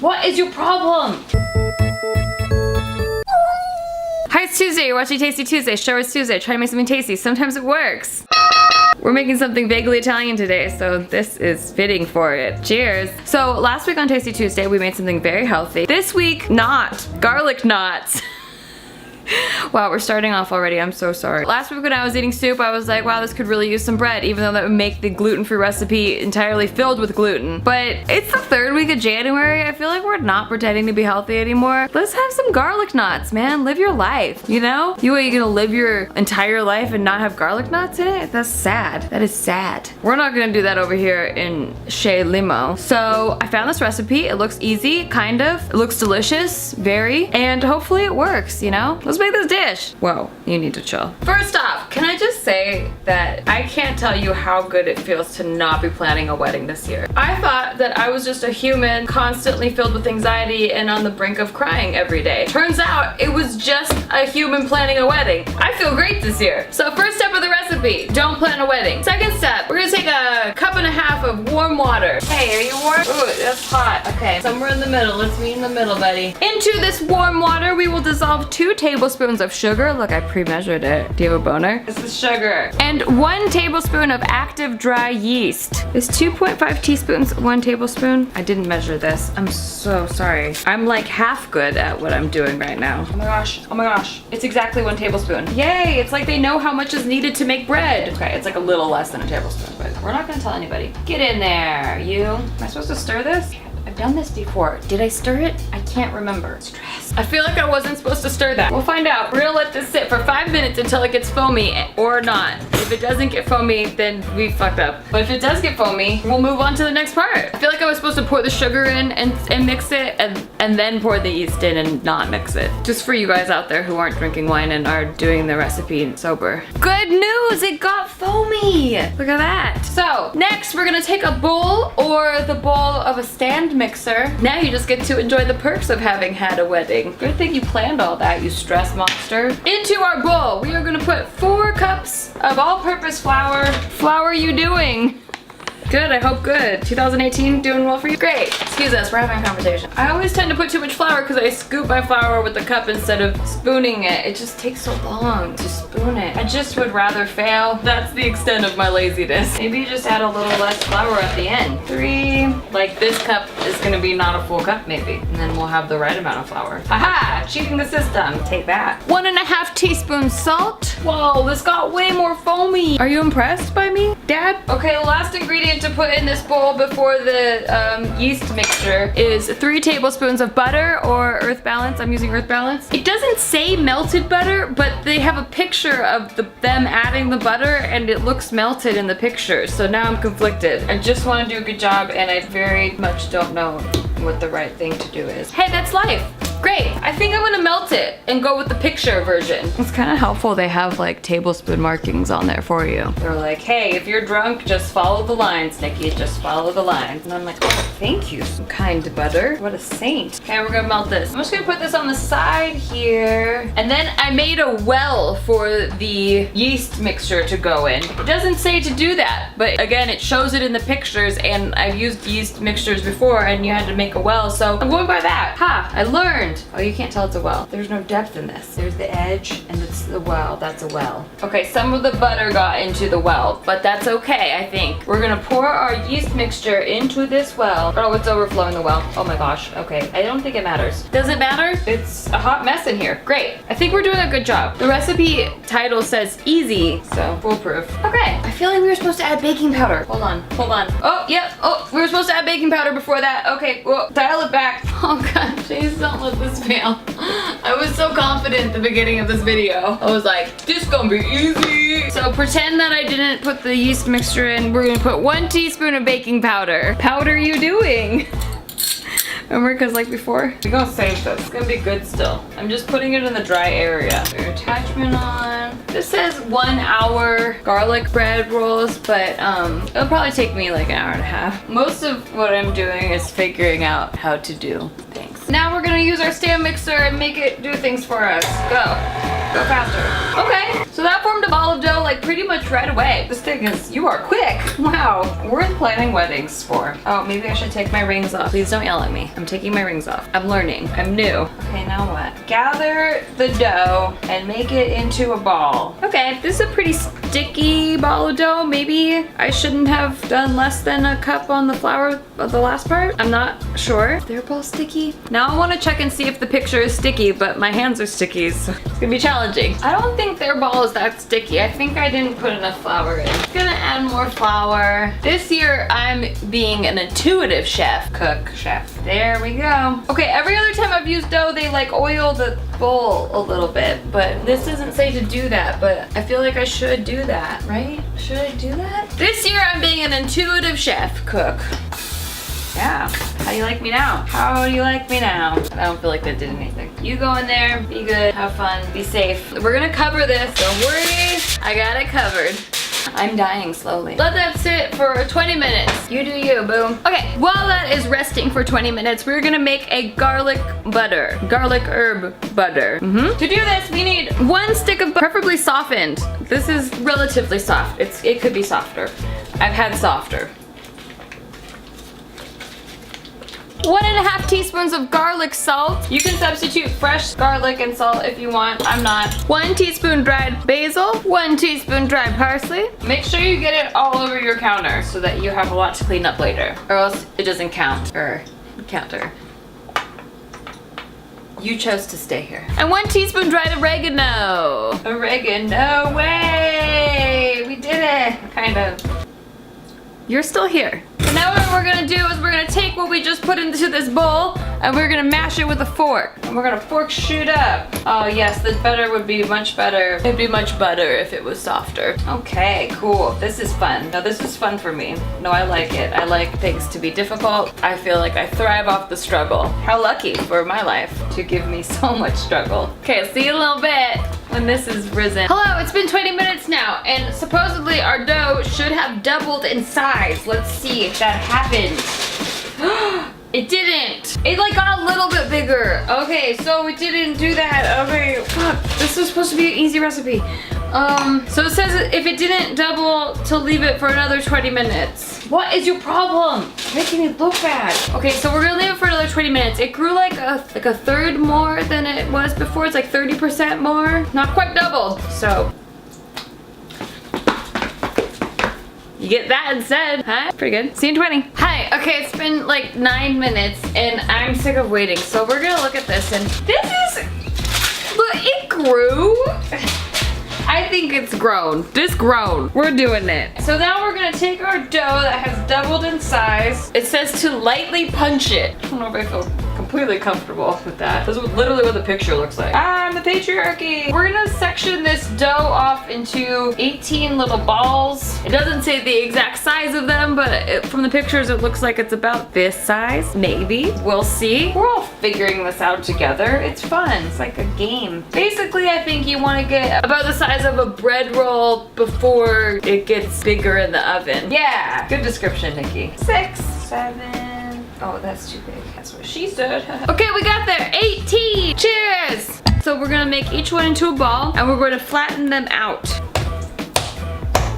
What is your problem? Hi, it's Tuesday. You're watching Tasty Tuesday. Show us Tuesday. Try to make something tasty. Sometimes it works. We're making something vaguely Italian today, so this is fitting for it. Cheers. So last week on Tasty Tuesday, we made something very healthy. This week, not. Garlic knots. Wow, we're starting off already. I'm so sorry. Last week when I was eating soup, I was like, wow, this could really use some bread, even though that would make the gluten-free recipe entirely filled with gluten. But it's the third week of January. I feel like we're not pretending to be healthy anymore. Let's have some garlic knots, man. Live your life, you know? You gonna live your entire life and not have garlic knots in it? That's sad. That is sad. We're not gonna do that over here in Nikki Limo. So I found this recipe. It looks easy, kind of. It looks delicious, very, and hopefully it works, you know? Let's make this dish. Whoa, you need to chill. First off, can I just say that I can't tell you how good it feels to not be planning a wedding this year. I thought that I was just a human constantly filled with anxiety and on the brink of crying every day. Turns out it was just a human planning a wedding. I feel great this year. So first step of the recipe, don't plan a wedding. Second step, we're gonna take a cup and a half of warm water. Hey, are you warm? Ooh, that's hot. Okay, somewhere in the middle. Let's meet in the middle, buddy. Into this warm water, we will dissolve 2 tablespoons of sugar. Look, I pre-measured it. Do you have a boner? This is sugar. And 1 tablespoon of active dry yeast. Is 2.5 teaspoons 1 tablespoon? I didn't measure this. I'm so sorry. I'm like half good at what I'm doing right now. Oh my gosh. Oh my gosh. It's exactly 1 tablespoon. Yay! It's like they know how much is needed to make bread. Okay, it's like a little less than a tablespoon, but we're not gonna tell anybody. Get in there, you. Am I supposed to stir this? I've done this before. Did I stir it? I can't remember. Stress. I feel like I wasn't supposed to stir that. We'll find out. We're gonna let this sit for 5 minutes until it gets foamy or not. If it doesn't get foamy, then we fucked up. But if it does get foamy, we'll move on to the next part. I feel like I was supposed to pour the sugar in and mix it and then pour the yeast in and not mix it. Just for you guys out there who aren't drinking wine and are doing the recipe sober. Good news, it got foamy. Look at that. So next we're gonna take a bowl or the bowl of a stand mixer. Now you just get to enjoy the perks of having had a wedding. Good thing you planned all that, you stress monster. Into our bowl, we are gonna put 4 cups of all-purpose flour. Flour you doing? Good, I hope good. 2018 doing well for you? Great. Excuse us, we're having a conversation. I always tend to put too much flour because I scoop my flour with the cup instead of spooning it. It just takes so long to spoon it. I just would rather fail. That's the extent of my laziness. Maybe you just add a little less flour at the end. 3, like this cup is gonna be not a full cup maybe. And then we'll have the right amount of flour. Aha, cheating the system. Take that. 1.5 teaspoons salt. Whoa, this got way more foamy. Are you impressed by me, Dad? Okay, the last ingredient to put in this bowl before the yeast mixture is 3 tablespoons of butter or Earth Balance. I'm using Earth Balance. It doesn't say melted butter, but they have a picture of them adding the butter and it looks melted in the picture. So now I'm conflicted. I just want to do a good job and I very much don't know what the right thing to do is. Hey, that's life. Great. I think I'm gonna melt it and go with the picture version. It's kind of helpful they have like tablespoon markings on there for you. They're like, hey, if you're drunk, just follow the lines, Nikki. Just follow the lines. And I'm like, oh, thank you, kind butter. What a saint. Okay, we're gonna melt this. I'm just gonna put this on the side here. And then I made a well for the yeast mixture to go in. It doesn't say to do that, but again, it shows it in the pictures and I've used yeast mixtures before and you had to make a well, so I'm going by that. Ha, I learned. Oh, you can't tell it's a well. There's no depth in this. There's the edge and it's the well. That's a well. Okay, some of the butter got into the well, but that's okay, I think. We're gonna pour our yeast mixture into this well. Oh, it's overflowing the well. Oh my gosh. Okay, I don't think it matters. Does it matter? It's a hot mess in here. Great. I think we're doing a good job. The recipe title says easy, so foolproof. Okay, I feel like we were supposed to add baking powder. Hold on, hold on. Oh, yep. Oh, we were supposed to add baking powder before that. Okay, well, dial it back. Oh god, please don't let this fail. I was so confident at the beginning of this video. I was like, this gonna be easy. So pretend that I didn't put the yeast mixture in. We're gonna put 1 teaspoon of baking powder. Powder you doing? Remember, because like before? We're gonna save this. It's gonna be good still. I'm just putting it in the dry area. Put your attachment on. This says 1 hour garlic bread rolls, but it'll probably take me like an hour and a half. Most of what I'm doing is figuring out how to do things. Now we're gonna use our stand mixer and make it do things for us. Go. Go faster. Okay, so that formed a ball of dough like pretty much right away. This thing is, you are quick. Wow, worth planning weddings for. Oh, maybe I should take my rings off. Please don't yell at me. I'm taking my rings off. I'm learning. I'm new. Okay, now what? Gather the dough and make it into a ball. Okay, this is a pretty sticky ball of dough. Maybe I shouldn't have done less than a cup on the flour of the last part. I'm not sure. They're both sticky. Now I want to check and see if the picture is sticky, but my hands are sticky, so it's gonna be challenging. I don't think their ball is that sticky. I think I didn't put enough flour in. Gonna add more flour. This year I'm being an intuitive chef. There we go. Okay, every other time I've used dough, they like oil the bowl a little bit, but this doesn't say to do that, but I feel like I should do that, right? Should I do that? This year I'm being an intuitive chef cook. Yeah. How do you like me now? How do you like me now? I don't feel like that did anything. You go in there, be good, have fun, be safe. We're gonna cover this, don't worry. I got it covered. I'm dying slowly. Let that sit for 20 minutes. You do you, boom. Okay, while that is resting for 20 minutes, we're gonna make a garlic herb butter. To do this, we need 1 stick of butter, preferably softened. This is relatively soft. It could be softer. I've had softer. 1.5 teaspoons of garlic salt. You can substitute fresh garlic and salt if you want. I'm not. 1 teaspoon dried basil. 1 teaspoon dried parsley. Make sure you get it all over your counter so that you have a lot to clean up later, or else it doesn't count. Counter. You chose to stay here. And 1 teaspoon dried oregano. Oregano, way! We did it, kind of. You're still here. So now what we're gonna do is we're gonna take what we just put into this bowl and we're gonna mash it with a fork. And we're gonna fork shoot up. Oh yes, the butter would be much better. It'd be much better if it was softer. Okay, cool. This is fun. No, this is fun for me. No, I like it. I like things to be difficult. I feel like I thrive off the struggle. How lucky for my life to give me so much struggle. Okay, I'll see you in a little bit when this is risen. Hello, it's been 20 minutes now, and supposedly our dough should have doubled in size. Let's see if that happened. It didn't. It like got a little bit bigger. Okay, so it didn't do that. Okay, fuck. This was supposed to be an easy recipe. So it says if it didn't double to leave it for another 20 minutes. What is your problem? Making it look bad. Okay, so we're gonna leave it for another 20 minutes. It grew like a third more than it was before. It's like 30% more. Not quite double, so. You get that instead, huh? Pretty good. See you in 20. Hi, okay, it's been like 9 minutes and I'm sick of waiting. So we're gonna look at this and this is, look, it grew. I think it's grown. This grown. We're doing it. So now we're gonna take our dough that has doubled in size. It says to lightly punch it. I don't know if I feel completely comfortable with that. This is literally what the picture looks like. I'm the patriarchy. We're gonna section this dough off into 18 little balls. It doesn't say the exact size of them, but from the pictures it looks like it's about this size. Maybe. We'll see. We're all figuring this out together. It's fun. It's like a game. Basically, I think you want to get about the size of a bread roll before it gets bigger in the oven. Yeah. Good description, Nikki. 6, 7. Oh, that's too big. That's what she said. Okay, we got there. 18. Cheers. So we're gonna make each one into a ball and we're going to flatten them out.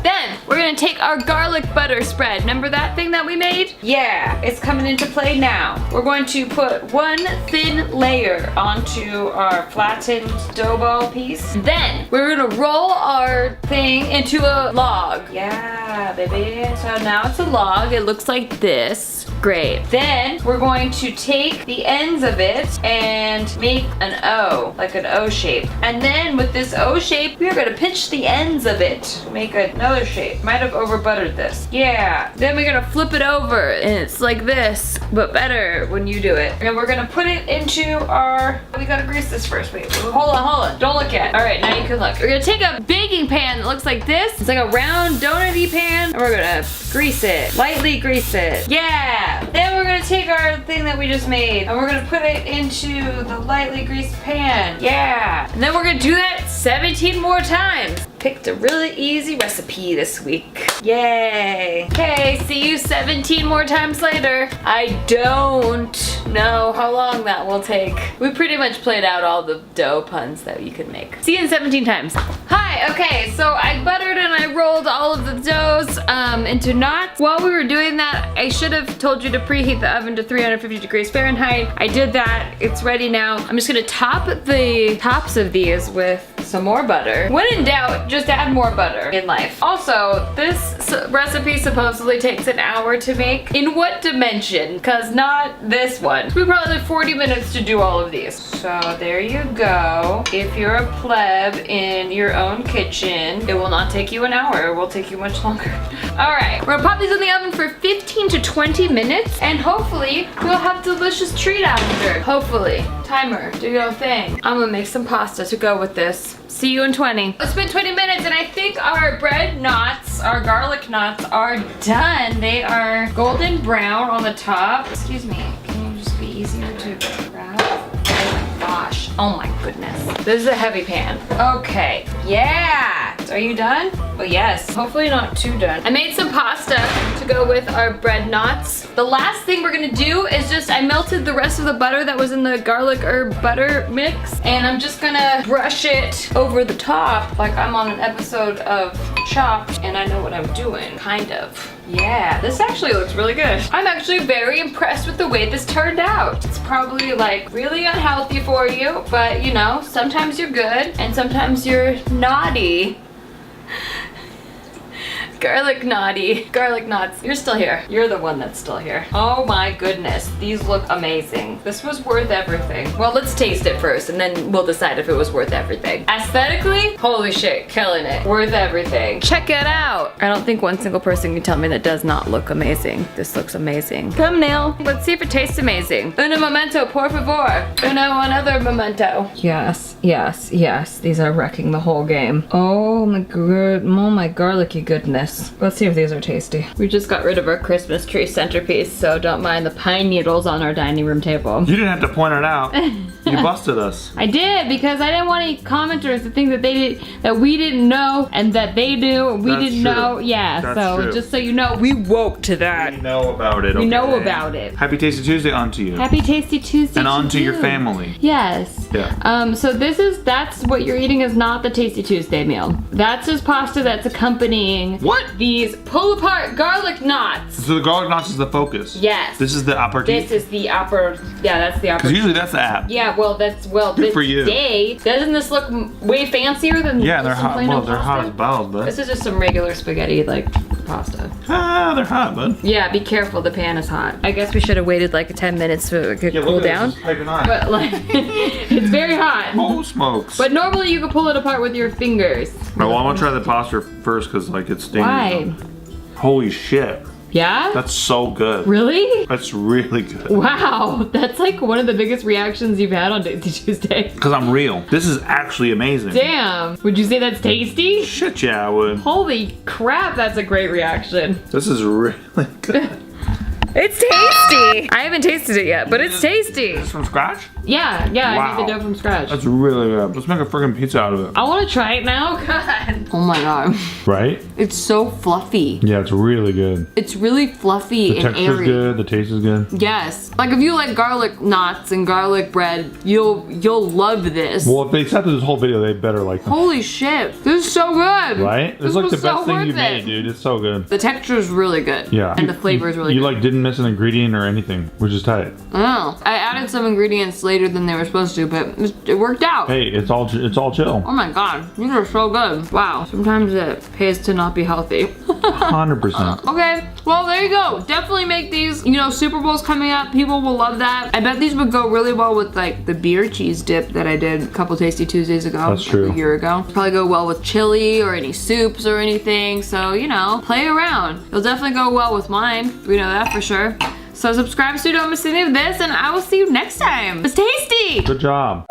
Then we're gonna take our garlic butter spread. Remember that thing that we made? Yeah, it's coming into play now. We're going to put 1 thin layer onto our flattened dough ball piece. Then we're gonna roll our thing into a log. Yeah, baby. So now it's a log. It looks like this. Great. Then we're going to take the ends of it and make an O, like an O shape. And then with this O shape, we are gonna pinch the ends of it to make another shape. Might have over buttered this. Yeah. Then we're gonna flip it over and it's like this, but better when you do it. And we're gonna put it into our, we gotta grease this first. Wait, hold on. Don't look at it. All right, now you can look. We're gonna take a baking pan that looks like this. It's like a round donut-y pan. And we're gonna grease it, lightly grease it. Yeah. Then we're gonna take our thing that we just made and we're gonna put it into the lightly greased pan. Yeah. And then we're gonna do that 17 more times. picked a really easy recipe this week. Yay. Okay, see you 17 more times later. I don't know how long that will take. We pretty much played out all the dough puns that you could make. See you in 17 times. Hi, okay, so I buttered and I rolled all of the doughs into knots. While we were doing that, I should have told you to preheat the oven to 350 degrees Fahrenheit. I did that, it's ready now. I'm just gonna top the tops of these with some more butter. When in doubt, just add more butter in life. Also, this recipe supposedly takes an hour to make. In what dimension? Because not this one. We probably have 40 minutes to do all of these. So there you go. If you're a pleb in your own kitchen, it will not take you an hour. It will take you much longer. All right, we're gonna pop these in the oven for 15 to 20 minutes and hopefully we'll have delicious treat after. Hopefully. Timer, do your thing. I'm gonna make some pasta to go with this. See you in 20. It's been 20 minutes and I think our bread knots, our garlic knots are done. They are golden brown on the top. Excuse me, can you just be easier to grab? Oh my gosh, oh my goodness. This is a heavy pan. Okay, yeah. Are you done? Oh yes, hopefully not too done. I made some pasta to go with our bread knots. The last thing we're gonna do is just, I melted the rest of the butter that was in the garlic herb butter mix and I'm just gonna brush it over the top like I'm on an episode of Chopped and I know what I'm doing, kind of. Yeah, this actually looks really good. I'm actually very impressed with the way this turned out. It's probably like really unhealthy for you, but you know, sometimes you're good and sometimes you're naughty. Garlic naughty. Garlic knots. You're still here. You're the one that's still here. Oh my goodness. These look amazing. This was worth everything. Well, let's taste it first and then we'll decide if it was worth everything. Aesthetically, holy shit, killing it. Worth everything. Check it out. I don't think one single person can tell me that does not look amazing. This looks amazing. Thumbnail. Let's see if it tastes amazing. Uno momento, por favor. Uno another memento. Yes, yes, yes. These are wrecking the whole game. Oh my good, oh my garlicky goodness. Let's see if these are tasty. We just got rid of our Christmas tree centerpiece, so don't mind the pine needles on our dining room table. You didn't have to point it out. You busted us. I did, because I didn't want any commenters to think that they did, that we didn't know and that they do and we didn't know. Yeah, That's so true. just so you know, we woke to that. We know about it. We okay? know about it. Happy Tasty Tuesday on to you. Happy Tasty Tuesday and on to your you. family. Yes. Yeah. So that's what you're eating is not the Tasty Tuesday meal. That's just pasta that's accompanying What? these pull apart garlic knots. So the garlic knots is the focus. Yes. This is the aperitif. This is the upper, yeah, that's the Because upper. usually that's the app. Yeah, well, that's, well, Good this for you. day, doesn't this look way fancier than Yeah, they're some hot. plain Well, old they're hot pasta? as balls, but. This is just some regular spaghetti, like, pasta. Ah, they're hot, bud. Yeah, be careful, the pan is hot. I guess we should have waited like 10 minutes so it could Yeah, cool look at down. this. It's piping hot. But like, it's very hot. Oh, smokes. But normally you can pull it apart with your fingers. No, well, I'm gonna try the pasta first because, like, it's stinging. Why? Holy shit. Yeah? That's so good. Really? That's really good. Wow, that's like one of the biggest reactions you've had on Tasty Tuesday. Because I'm real. This is actually amazing. Damn, would you say that's tasty? Shit, yeah, I would. Holy crap, that's a great reaction. This is really good. It's tasty! I haven't tasted it yet, but it's tasty. This from scratch? Yeah, I Wow. made the dough from scratch. That's really good. Let's make a friggin' pizza out of it. I want to try it now. God. Oh my god. Right? It's so fluffy. Yeah, it's really good. It's really fluffy The and texture's airy. good, the taste is good. Yes. Like if you like garlic knots and garlic bread, you'll love this. Well, if they accepted this whole video, they better like them. Holy shit. This is so good. Right? This It's like was the so best thing worth you it. made, dude. It's so good. The texture is really good. Yeah. And the flavor is really You good. like didn't miss an ingredient or anything, which is tight. Oh, I added some ingredients later than they were supposed to, but it worked out. Hey, it's all chill. Oh my god, these are so good. Wow, sometimes it pays to not be healthy. 100%. Okay, well there you go. Definitely make these. You know, Super Bowl's coming up. People will love that. I bet these would go really well with like the beer cheese dip that I did a couple Tasty Tuesdays ago. That's true. Like a year ago. Probably go well with chili or any soups or anything. So, you know, play around. It'll definitely go well with mine. We know that for sure. So subscribe so you don't miss any of this, and I will see you next time. It's tasty! Good job.